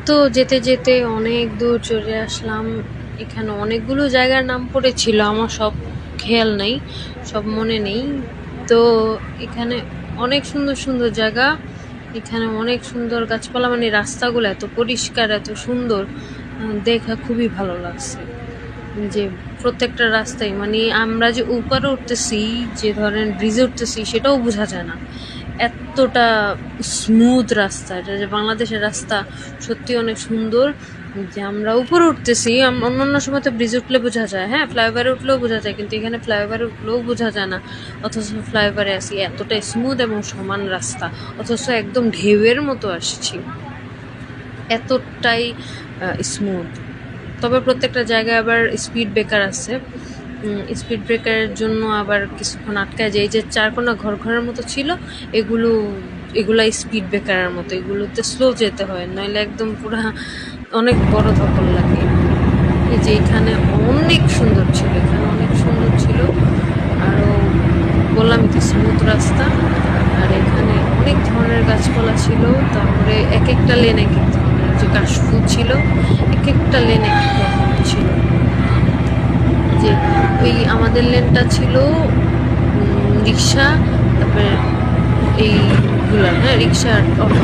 তো যেতে যেতে অনেক দূর চলে আসলাম। এখানে অনেকগুলো জায়গার নাম পড়েছিল, আমার সব খেয়াল নেই, সব মনে নেই। তো এখানে অনেক সুন্দর সুন্দর জায়গা, এখানে অনেক সুন্দর গাছপালা, মানে রাস্তাগুলো এত পরিষ্কার, এত সুন্দর, দেখা খুবই ভালো লাগছে। যে প্রত্যেকটা রাস্তায়, মানে আমরা যে উপরে উঠতেছি, যে ধরেন ব্রিজে উঠতেছি, সেটাও বোঝা যায় না, এতটা স্মুথ রাস্তা। এটা যে বাংলাদেশের রাস্তা সত্যি অনেক সুন্দর। যে আমরা উপরে উঠতেছি, অন্যান্য সময় তো ব্রিজ উঠলে বোঝা যায়, হ্যাঁ ফ্লাইওভারে উঠলেও বোঝা যায়, কিন্তু এখানে ফ্লাইওভারে উঠলেও বোঝা যায় না, অথচ ফ্লাইওভারে আসি, এতটা স্মুথ এবং সমান রাস্তা, অথচ একদম ঢেউয়ের মতো আসছি, এতটাই স্মুথ। তবে প্রত্যেকটা জায়গায় আবার স্পিড ব্রেকার আছে, স্পিড ব্রেকারের জন্য আবার কিছুক্ষণ আটকায় যায়। এই যে চারকোনা ঘরের মতো ছিল, এগুলা স্পিড ব্রেকারের মতো, এগুলোতে স্লো যেতে হয়, নইলে একদম পুরা অনেক বড় ধকল লাগে। এই যে এখানে অনেক সুন্দর ছিল, এখানে অনেক সুন্দর ছিল, আরও বললাম তো স্মুথ রাস্তা। আর এখানে অনেক ধরনের গাছপালা ছিল, তারপরে এক একটা লেন এক এক ধরনের, যে কাশফুল ছিল, এক একটা লেন এক এক রকমের ছিল। যে ওই আমাদের লেনটা ছিল রিক্সা, তারপরে এইগুলা, হ্যাঁ রিক্সা আর অটো,